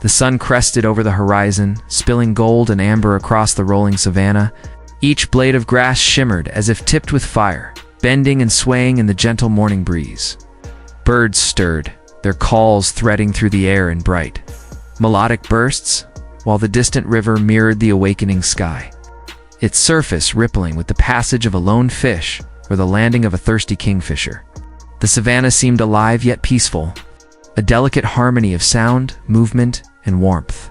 The sun crested over the horizon, spilling gold and amber across the rolling savanna. Each blade of grass shimmered as if tipped with fire, bending and swaying in the gentle morning breeze. Birds stirred, their calls threading through the air in bright, melodic bursts, while the distant river mirrored the awakening sky, its surface rippling with the passage of a lone fish or the landing of a thirsty kingfisher. The savanna seemed alive yet peaceful, a delicate harmony of sound, movement, and warmth,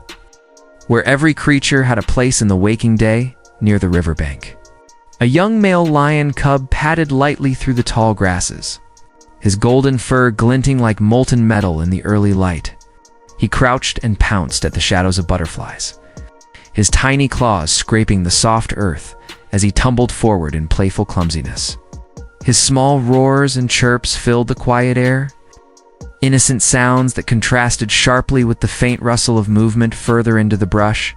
where every creature had a place in the waking day near the riverbank. A young male lion cub padded lightly through the tall grasses, his golden fur glinting like molten metal in the early light. He crouched and pounced at the shadows of butterflies, his tiny claws scraping the soft earth as he tumbled forward in playful clumsiness. His small roars and chirps filled the quiet air, innocent sounds that contrasted sharply with the faint rustle of movement further into the brush.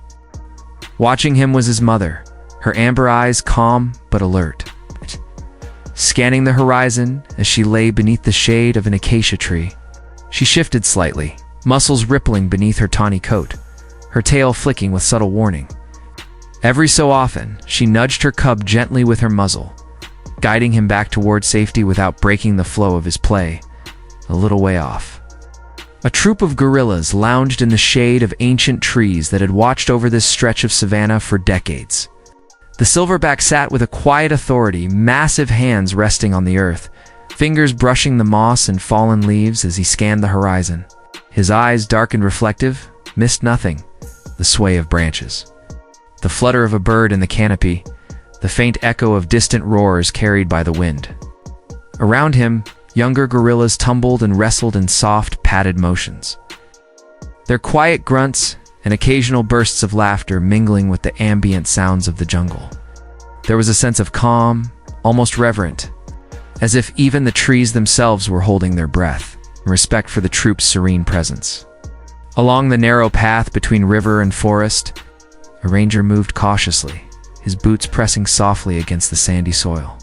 Watching him was his mother, her amber eyes calm but alert, scanning the horizon as she lay beneath the shade of an acacia tree. She shifted slightly, muscles rippling beneath her tawny coat, her tail flicking with subtle warning. Every so often, she nudged her cub gently with her muzzle, guiding him back toward safety without breaking the flow of his play. A little way off, a troop of gorillas lounged in the shade of ancient trees that had watched over this stretch of savanna for decades. The silverback sat with a quiet authority, massive hands resting on the earth, fingers brushing the moss and fallen leaves as he scanned the horizon. His eyes, dark and reflective, missed nothing: the sway of branches, the flutter of a bird in the canopy, the faint echo of distant roars carried by the wind. Around him, younger gorillas tumbled and wrestled in soft, padded motions, their quiet grunts and occasional bursts of laughter mingling with the ambient sounds of the jungle. There was a sense of calm, almost reverent, as if even the trees themselves were holding their breath in respect for the troop's serene presence. Along the narrow path between river and forest, a ranger moved cautiously, his boots pressing softly against the sandy soil.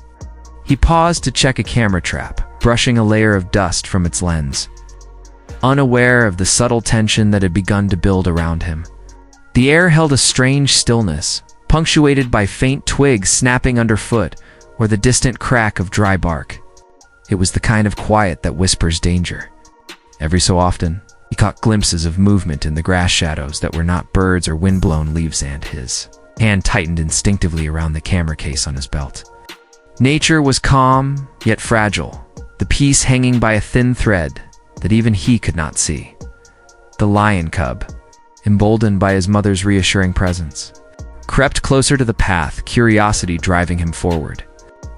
He paused to check a camera trap, brushing a layer of dust from its lens, unaware of the subtle tension that had begun to build around him. The air held a strange stillness, punctuated by faint twigs snapping underfoot or the distant crack of dry bark. It was the kind of quiet that whispers danger. Every so often, he caught glimpses of movement in the grass shadows that were not birds or wind-blown leaves, and his hand tightened instinctively around the camera case on his belt. Nature was calm, yet fragile, the peace hanging by a thin thread that even he could not see. The lion cub, emboldened by his mother's reassuring presence, crept closer to the path, curiosity driving him forward.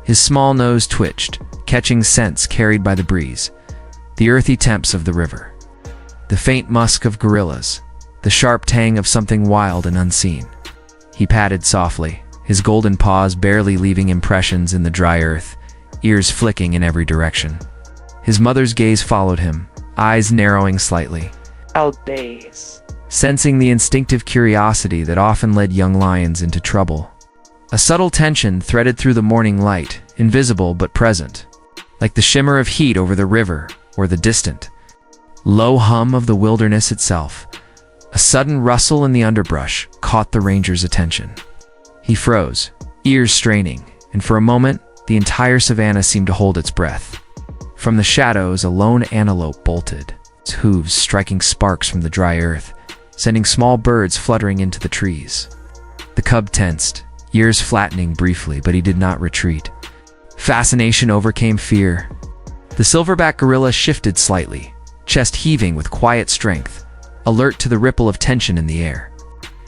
His small nose twitched, catching scents carried by the breeze, the earthy temps of the river, the faint musk of gorillas, the sharp tang of something wild and unseen. He padded softly, his golden paws barely leaving impressions in the dry earth, ears flicking in every direction. His mother's gaze followed him, eyes narrowing slightly, Outdays. sensing the instinctive curiosity that often led young lions into trouble. A subtle tension threaded through the morning light, invisible but present, like the shimmer of heat over the river or the distant low hum of the wilderness itself. A sudden rustle in the underbrush caught the ranger's attention. He froze, ears straining, and for a moment, the entire savanna seemed to hold its breath. From the shadows, a lone antelope bolted, its hooves striking sparks from the dry earth, sending small birds fluttering into the trees. The cub tensed, ears flattening briefly, but he did not retreat. Fascination overcame fear. The silverback gorilla shifted slightly, chest heaving with quiet strength, alert to the ripple of tension in the air.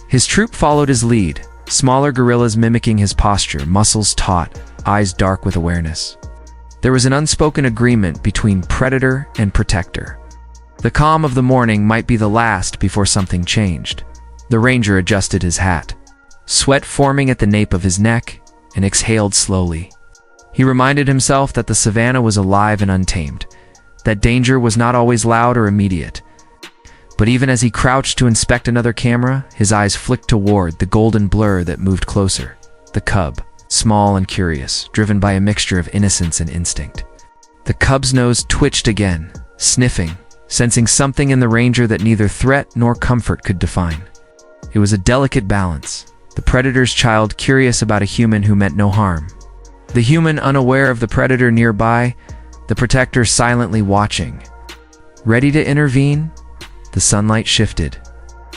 His troop followed his lead, smaller gorillas mimicking his posture, muscles taut, eyes dark with awareness. There was an unspoken agreement between predator and protector. The calm of the morning might be the last before something changed. The ranger adjusted his hat, sweat forming at the nape of his neck, and exhaled slowly. He reminded himself that the savanna was alive and untamed, that danger was not always loud or immediate. But even as he crouched to inspect another camera, his eyes flicked toward the golden blur that moved closer. The cub, small and curious, driven by a mixture of innocence and instinct. The cub's nose twitched again, sniffing, sensing something in the ranger that neither threat nor comfort could define. It was a delicate balance, the predator's child curious about a human who meant no harm. The human unaware of the predator nearby, the protector silently watching. Ready to intervene? The sunlight shifted,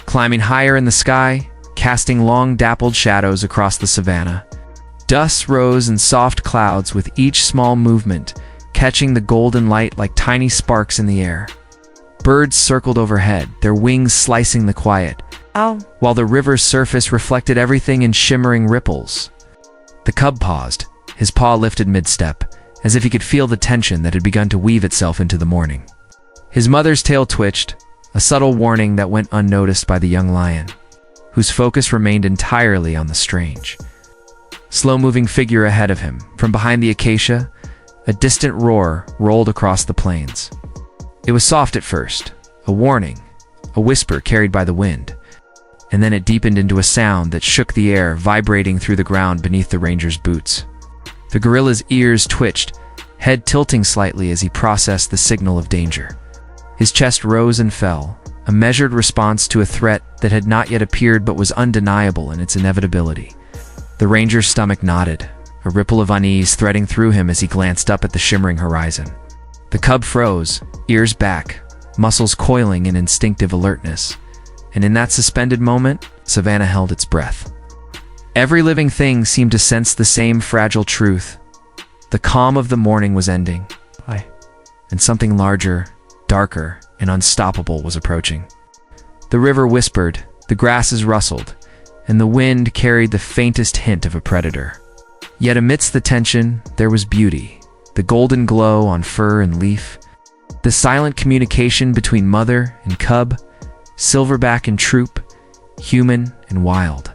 climbing higher in the sky, casting long dappled shadows across the savanna. Dust rose in soft clouds with each small movement, catching the golden light like tiny sparks in the air. Birds circled overhead, their wings slicing the quiet, while the river's surface reflected everything in shimmering ripples. The cub paused, his paw lifted mid-step, as if he could feel the tension that had begun to weave itself into the morning. His mother's tail twitched, a subtle warning that went unnoticed by the young lion, whose focus remained entirely on the strange, slow-moving figure ahead of him. From behind the acacia, a distant roar rolled across the plains. It was soft at first, a warning, a whisper carried by the wind, and then it deepened into a sound that shook the air, vibrating through the ground beneath the ranger's boots. The gorilla's ears twitched, head tilting slightly as he processed the signal of danger. His chest rose and fell, a measured response to a threat that had not yet appeared but was undeniable in its inevitability. The ranger's stomach knotted, a ripple of unease threading through him as he glanced up at the shimmering horizon. The cub froze, ears back, muscles coiling in instinctive alertness. And in that suspended moment, Savannah held its breath. Every living thing seemed to sense the same fragile truth. The calm of the morning was ending, and something larger, darker, and unstoppable was approaching. The river whispered, the grasses rustled, and the wind carried the faintest hint of a predator. Yet amidst the tension, there was beauty, the golden glow on fur and leaf, the silent communication between mother and cub, silverback and troop, human and wild.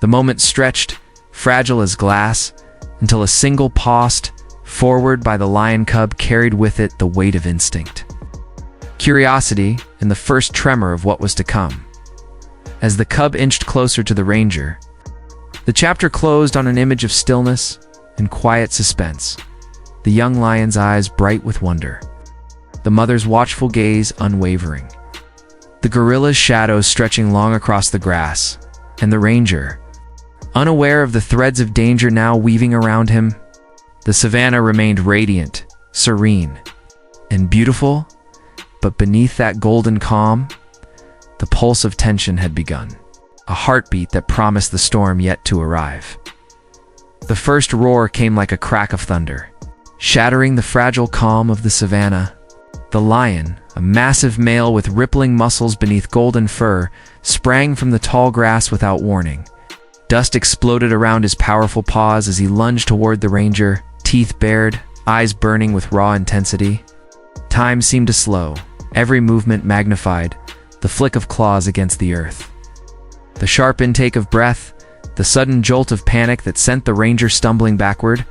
The moment stretched, fragile as glass, until a single paused forward by the lion cub carried with it the weight of instinct, curiosity, and the first tremor of what was to come. As the cub inched closer to the ranger, the chapter closed on an image of stillness and quiet suspense, the young lion's eyes bright with wonder, the mother's watchful gaze unwavering, the gorilla's shadows stretching long across the grass, and the ranger, unaware of the threads of danger now weaving around him. The savanna remained radiant, serene, and beautiful, but beneath that golden calm, the pulse of tension had begun, a heartbeat that promised the storm yet to arrive. The first roar came like a crack of thunder, shattering the fragile calm of the savanna. The lion, a massive male with rippling muscles beneath golden fur, sprang from the tall grass without warning. Dust exploded around his powerful paws as he lunged toward the ranger, teeth bared, eyes burning with raw intensity. Time seemed to slow, every movement magnified, the flick of claws against the earth, the sharp intake of breath, the sudden jolt of panic that sent the ranger stumbling backward.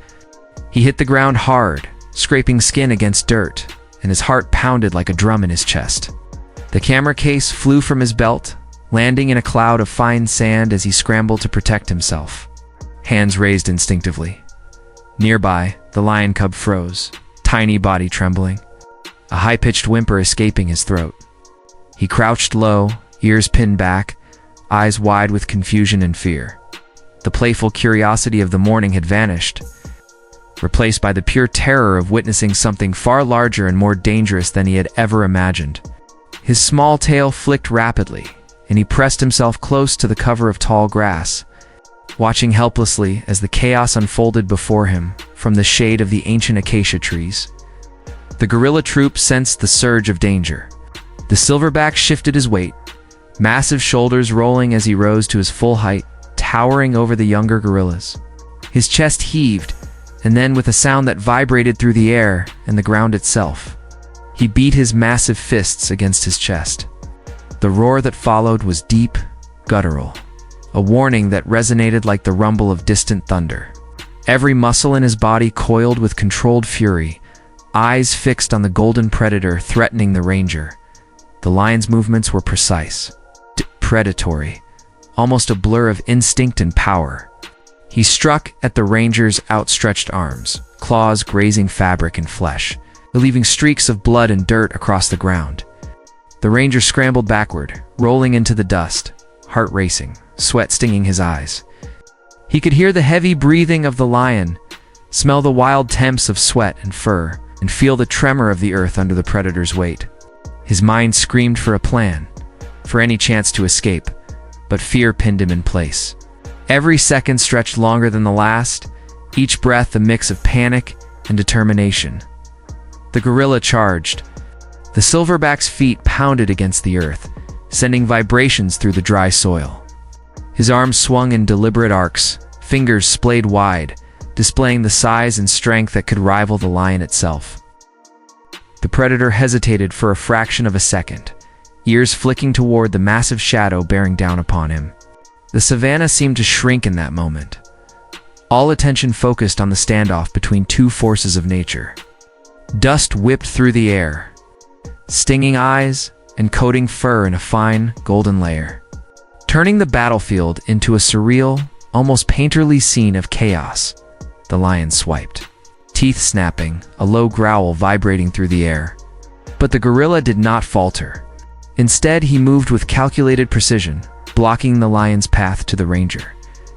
He hit the ground hard, scraping skin against dirt, and his heart pounded like a drum in his chest. The camera case flew from his belt, landing in a cloud of fine sand as he scrambled to protect himself, hands raised instinctively. Nearby, the lion cub froze, tiny body trembling, a high-pitched whimper escaping his throat. He crouched low, ears pinned back, eyes wide with confusion and fear. The playful curiosity of the morning had vanished, replaced by the pure terror of witnessing something far larger and more dangerous than he had ever imagined. His small tail flicked rapidly, and he pressed himself close to the cover of tall grass, watching helplessly as the chaos unfolded before him from the shade of the ancient acacia trees. The gorilla troop sensed the surge of danger. The silverback shifted his weight, massive shoulders rolling as he rose to his full height, towering over the younger gorillas. His chest heaved, and then with a sound that vibrated through the air and the ground itself, he beat his massive fists against his chest. The roar that followed was deep, guttural, a warning that resonated like the rumble of distant thunder. Every muscle in his body coiled with controlled fury, eyes fixed on the golden predator threatening the ranger. The lion's movements were precise, predatory, almost a blur of instinct and power. He struck at the ranger's outstretched arms, claws grazing fabric and flesh, leaving streaks of blood and dirt across the ground. The ranger scrambled backward, rolling into the dust, heart racing, sweat stinging his eyes. He could hear the heavy breathing of the lion, smell the wild temps of sweat and fur, and feel the tremor of the earth under the predator's weight. His mind screamed for a plan, for any chance to escape, but fear pinned him in place. Every second stretched longer than the last, each breath a mix of panic and determination. The gorilla charged. The silverback's feet pounded against the earth, sending vibrations through the dry soil. His arms swung in deliberate arcs, fingers splayed wide, displaying the size and strength that could rival the lion itself. The predator hesitated for a fraction of a second, ears flicking toward the massive shadow bearing down upon him. The savanna seemed to shrink in that moment. All attention focused on the standoff between two forces of nature. Dust whipped through the air, stinging eyes and coating fur in a fine, golden layer, turning the battlefield into a surreal, almost painterly scene of chaos. The lion swiped, teeth snapping, a low growl vibrating through the air. But the gorilla did not falter. Instead, he moved with calculated precision, blocking the lion's path to the ranger,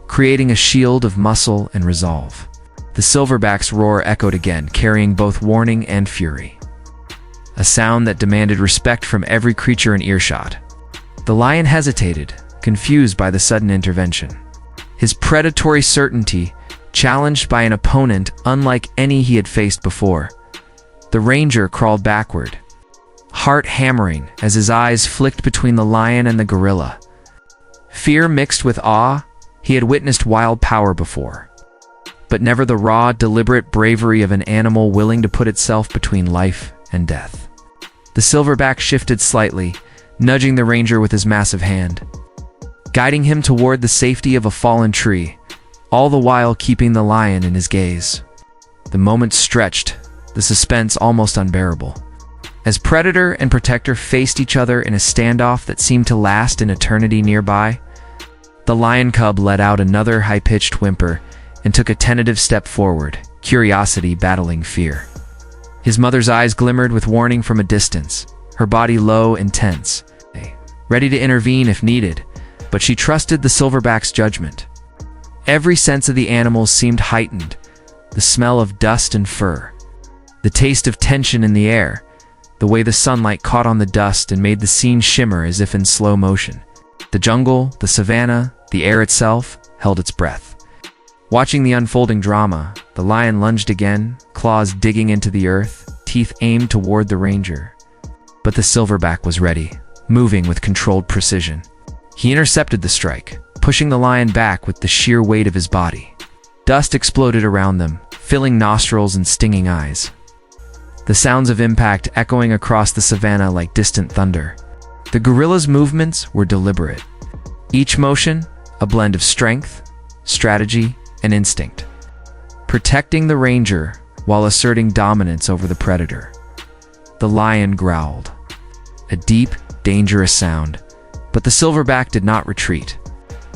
creating a shield of muscle and resolve. The silverback's roar echoed again, carrying both warning and fury, a sound that demanded respect from every creature in earshot. The lion hesitated, confused by the sudden intervention. His predatory certainty challenged by an opponent unlike any he had faced before. The ranger crawled backward, heart hammering as his eyes flicked between the lion and the gorilla. Fear mixed with awe. He had witnessed wild power before, but never the raw, deliberate bravery of an animal willing to put itself between life and death. The silverback shifted slightly, nudging the ranger with his massive hand, guiding him toward the safety of a fallen tree, all the while keeping the lion in his gaze. The moment stretched, the suspense almost unbearable. As predator and protector faced each other in a standoff that seemed to last an eternity nearby, the lion cub let out another high-pitched whimper and took a tentative step forward, curiosity battling fear. His mother's eyes glimmered with warning from a distance, her body low and tense, ready to intervene if needed, but she trusted the silverback's judgment. Every sense of the animals seemed heightened, the smell of dust and fur, the taste of tension in the air, the way the sunlight caught on the dust and made the scene shimmer as if in slow motion. The jungle, the savanna, the air itself held its breath. Watching the unfolding drama, the lion lunged again, claws digging into the earth, teeth aimed toward the ranger. But the silverback was ready, moving with controlled precision. He intercepted the strike, pushing the lion back with the sheer weight of his body. Dust exploded around them, filling nostrils and stinging eyes, the sounds of impact echoing across the savanna like distant thunder. The gorilla's movements were deliberate, each motion a blend of strength, strategy, and instinct, protecting the ranger while asserting dominance over the predator. The lion growled, a deep, dangerous sound, but the silverback did not retreat.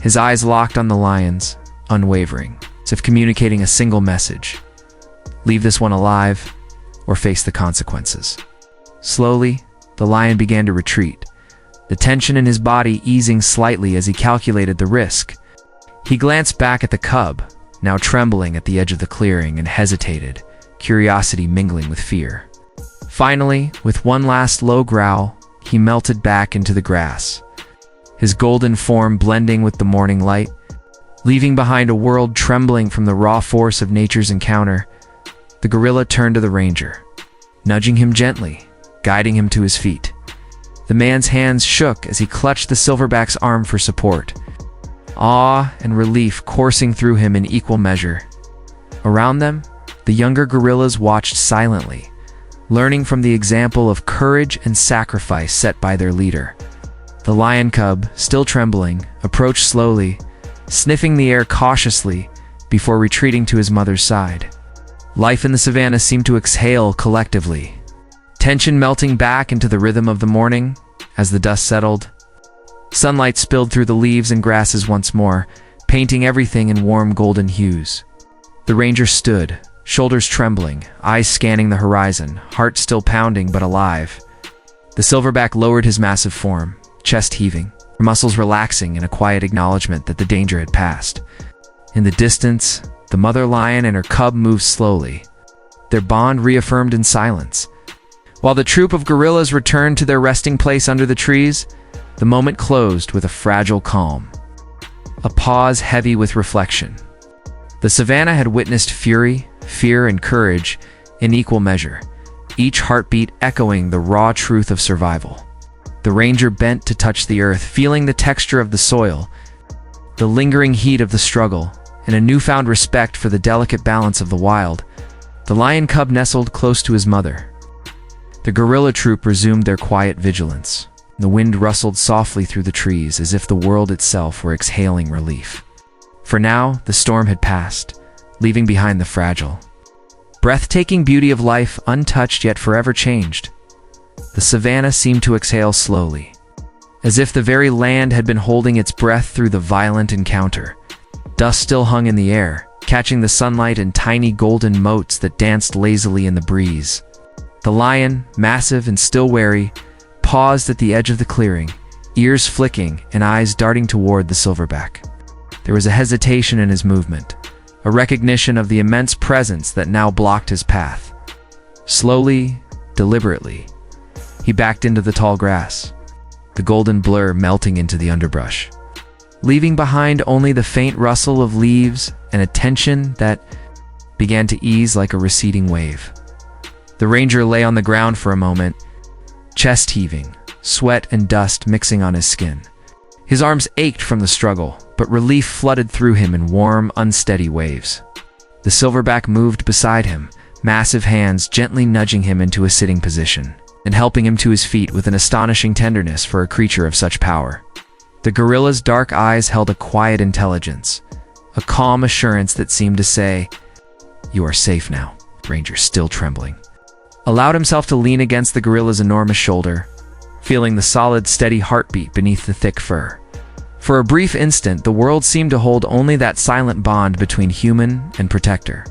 His eyes locked on the lion's, unwavering, as if communicating a single message: leave this one alive, or face the consequences. Slowly, the lion began to retreat, the tension in his body easing slightly as he calculated the risk. He glanced back at the cub, now trembling at the edge of the clearing, and hesitated, curiosity mingling with fear. Finally, with one last low growl, he melted back into the grass, his golden form blending with the morning light, leaving behind a world trembling from the raw force of nature's encounter. The gorilla turned to the ranger, nudging him gently, guiding him to his feet. The man's hands shook as he clutched the silverback's arm for support, awe and relief coursing through him in equal measure. Around them, the younger gorillas watched silently, learning from the example of courage and sacrifice set by their leader. The lion cub, still trembling, approached slowly, sniffing the air cautiously before retreating to his mother's side. Life in the savanna seemed to exhale collectively, tension melting back into the rhythm of the morning. As the dust settled, sunlight spilled through the leaves and grasses once more, painting everything in warm golden hues. The ranger stood, shoulders trembling, eyes scanning the horizon, heart still pounding but alive. The silverback lowered his massive form, chest heaving, her muscles relaxing in a quiet acknowledgement that the danger had passed. In the distance, the mother lion and her cub moved slowly, their bond reaffirmed in silence. While the troop of gorillas returned to their resting place under the trees, the moment closed with a fragile calm. A pause heavy with reflection. The savannah had witnessed fury, fear, and courage in equal measure, each heartbeat echoing the raw truth of survival. The ranger bent to touch the earth, feeling the texture of the soil, the lingering heat of the struggle, and a newfound respect for the delicate balance of the wild. The lion cub nestled close to his mother. The gorilla troop resumed their quiet vigilance. The wind rustled softly through the trees as if the world itself were exhaling relief. For now, the storm had passed, leaving behind the fragile, breathtaking beauty of life untouched yet forever changed. The savannah seemed to exhale slowly, as if the very land had been holding its breath through the violent encounter. Dust still hung in the air, catching the sunlight in tiny golden motes that danced lazily in the breeze. The lion, massive and still wary, paused at the edge of the clearing, ears flicking and eyes darting toward the silverback. There was a hesitation in his movement, a recognition of the immense presence that now blocked his path. Slowly, deliberately, he backed into the tall grass, the golden blur melting into the underbrush, leaving behind only the faint rustle of leaves and a tension that began to ease like a receding wave. The ranger lay on the ground for a moment, chest heaving, sweat and dust mixing on his skin. His arms ached from the struggle, but relief flooded through him in warm, unsteady waves. The silverback moved beside him, massive hands gently nudging him into a sitting position, and helping him to his feet with an astonishing tenderness for a creature of such power. The gorilla's dark eyes held a quiet intelligence, a calm assurance that seemed to say, "You are safe now." Ranger, still trembling, allowed himself to lean against the gorilla's enormous shoulder, feeling the solid, steady heartbeat beneath the thick fur. For a brief instant, the world seemed to hold only that silent bond between human and protector,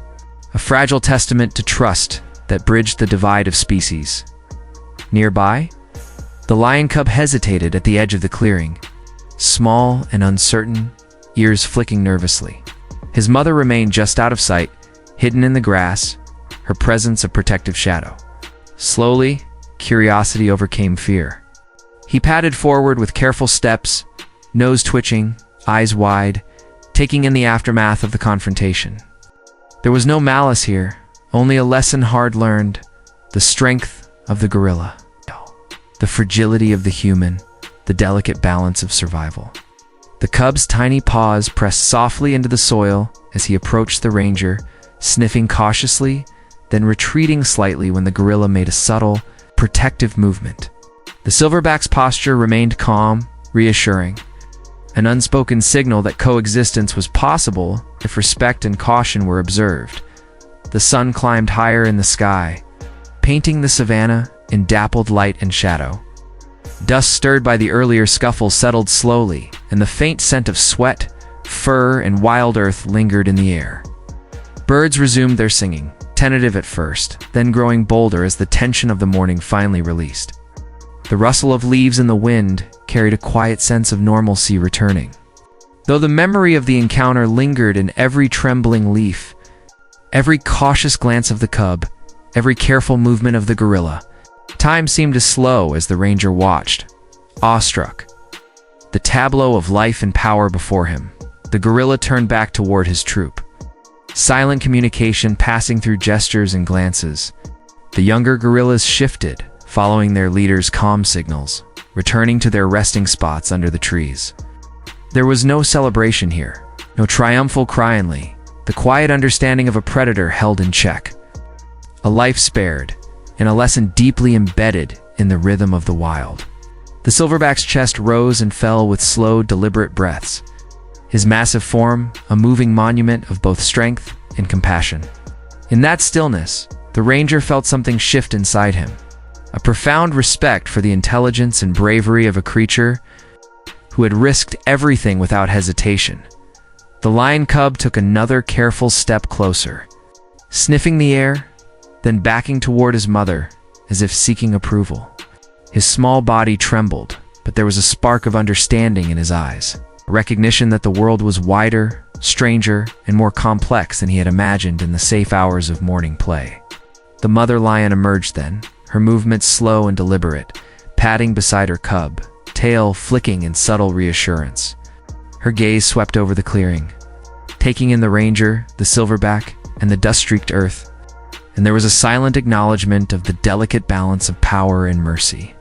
a fragile testament to trust that bridged the divide of species. Nearby, the lion cub hesitated at the edge of the clearing, small and uncertain, ears flicking nervously. His mother remained just out of sight, hidden in the grass, her presence a protective shadow. Slowly, curiosity overcame fear. He padded forward with careful steps, nose twitching, eyes wide, taking in the aftermath of the confrontation. There was no malice here, only a lesson hard learned, the strength of the gorilla, the fragility of the human, the delicate balance of survival. The cub's tiny paws pressed softly into the soil as he approached the ranger, sniffing cautiously, then retreating slightly when the gorilla made a subtle, protective movement. The silverback's posture remained calm, reassuring, an unspoken signal that coexistence was possible if respect and caution were observed. The sun climbed higher in the sky, painting the savannah in dappled light and shadow. Dust stirred by the earlier scuffle settled slowly, and the faint scent of sweat, fur, and wild earth lingered in the air. Birds resumed their singing, tentative at first, then growing bolder as the tension of the morning finally released. The rustle of leaves in the wind carried a quiet sense of normalcy returning. Though the memory of the encounter lingered in every trembling leaf, every cautious glance of the cub, every careful movement of the gorilla, time seemed to slow as the ranger watched, awestruck. The tableau of life and power before him, the gorilla turned back toward his troop. Silent communication passing through gestures and glances. The younger gorillas shifted, following their leader's calm signals, returning to their resting spots under the trees. There was no celebration here, no triumphal cry only, the quiet understanding of a predator held in check. A life spared, and a lesson deeply embedded in the rhythm of the wild. The silverback's chest rose and fell with slow, deliberate breaths, his massive form a moving monument of both strength and compassion. In that stillness, the ranger felt something shift inside him, a profound respect for the intelligence and bravery of a creature who had risked everything without hesitation. The lion cub took another careful step closer, sniffing the air, then backing toward his mother as if seeking approval. His small body trembled, but there was a spark of understanding in his eyes, a recognition that the world was wider, stranger, and more complex than he had imagined in the safe hours of morning play. The mother lion emerged then, her movements slow and deliberate, padding beside her cub, tail flicking in subtle reassurance. Her gaze swept over the clearing, taking in the ranger, the silverback, and the dust-streaked earth, and there was a silent acknowledgement of the delicate balance of power and mercy.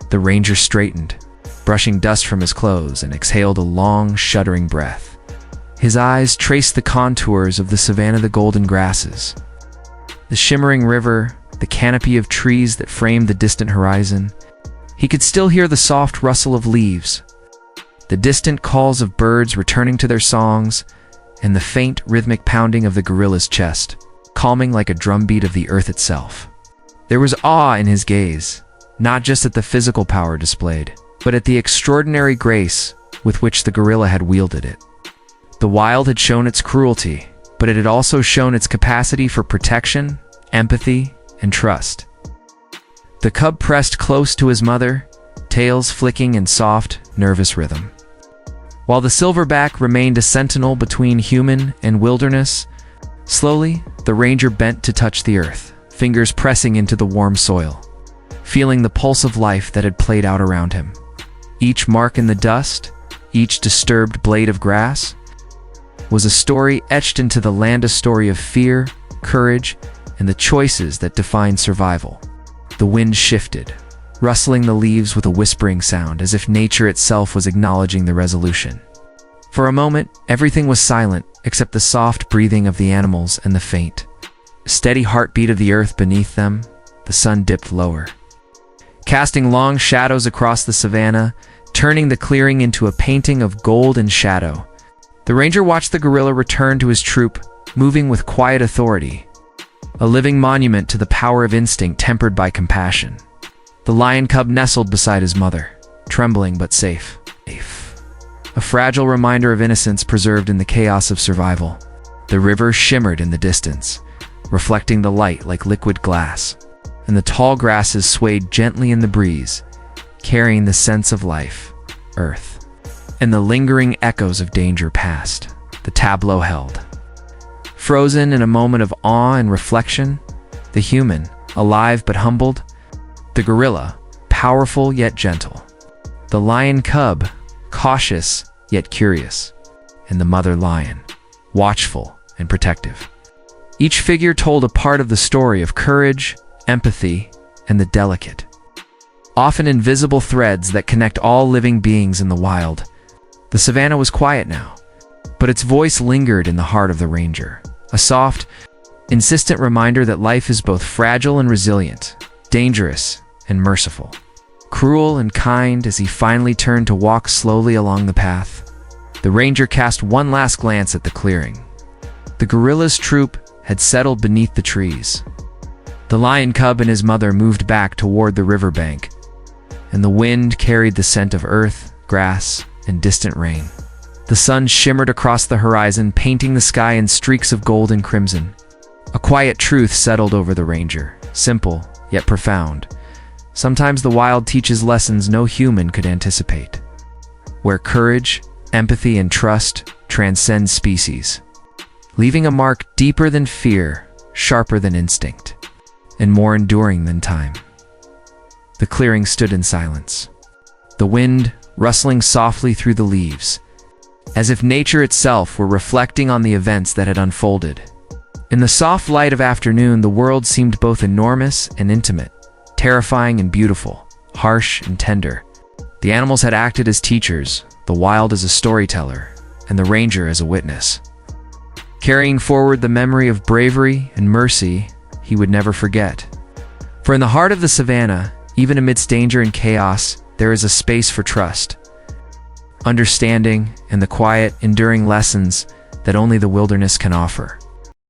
The ranger straightened, brushing dust from his clothes, and exhaled a long, shuddering breath. His eyes traced the contours of the savanna, the golden grasses, the shimmering river, the canopy of trees that framed the distant horizon. He could still hear the soft rustle of leaves, the distant calls of birds returning to their songs, and the faint, rhythmic pounding of the gorilla's chest, calming like a drumbeat of the earth itself. There was awe in his gaze, not just at the physical power displayed, but at the extraordinary grace with which the gorilla had wielded it. The wild had shown its cruelty, but it had also shown its capacity for protection, empathy, and trust. The cub pressed close to his mother, tails flicking in soft, nervous rhythm. While the silverback remained a sentinel between human and wilderness, slowly, the ranger bent to touch the earth, fingers pressing into the warm soil, feeling the pulse of life that had played out around him. Each mark in the dust, each disturbed blade of grass, was a story etched into the land, a story of fear, courage, and the choices that defined survival. The wind shifted, rustling the leaves with a whispering sound, as if nature itself was acknowledging the resolution. For a moment, everything was silent except the soft breathing of the animals and the faint, steady heartbeat of the earth beneath them. The sun dipped lower, casting long shadows across the savanna, turning the clearing into a painting of gold and shadow. The ranger watched the gorilla return to his troop, moving with quiet authority, a living monument to the power of instinct tempered by compassion. The lion cub nestled beside his mother, trembling but safe. A fragile reminder of innocence preserved in the chaos of survival. The river shimmered in the distance, reflecting the light like liquid glass, and the tall grasses swayed gently in the breeze, carrying the sense of life, earth, and the lingering echoes of danger past. The tableau held. Frozen in a moment of awe and reflection, the human, alive but humbled, the gorilla, powerful yet gentle, the lion cub, cautious yet curious, and the mother lion, watchful and protective. Each figure told a part of the story of courage, empathy, and the delicate, often invisible threads that connect all living beings in the wild. The savanna was quiet now, but its voice lingered in the heart of the ranger, a soft, insistent reminder that life is both fragile and resilient, dangerous and merciful, cruel and kind. As he finally turned to walk slowly along the path, the ranger cast one last glance at the clearing. The gorilla's troop had settled beneath the trees. The lion cub and his mother moved back toward the riverbank, and the wind carried the scent of earth, grass, and distant rain. The sun shimmered across the horizon, painting the sky in streaks of gold and crimson. A quiet truth settled over the ranger, simple yet profound. Sometimes the wild teaches lessons no human could anticipate, where courage, empathy, and trust transcend species, leaving a mark deeper than fear, sharper than instinct, and more enduring than time. The clearing stood in silence, the wind rustling softly through the leaves, as if nature itself were reflecting on the events that had unfolded. In the soft light of afternoon, the world seemed both enormous and intimate, terrifying and beautiful, harsh and tender. The animals had acted as teachers, the wild as a storyteller, and the ranger as a witness, carrying forward the memory of bravery and mercy he would never forget. For in the heart of the savanna, even amidst danger and chaos, there is a space for trust, understanding, and the quiet, enduring lessons that only the wilderness can offer.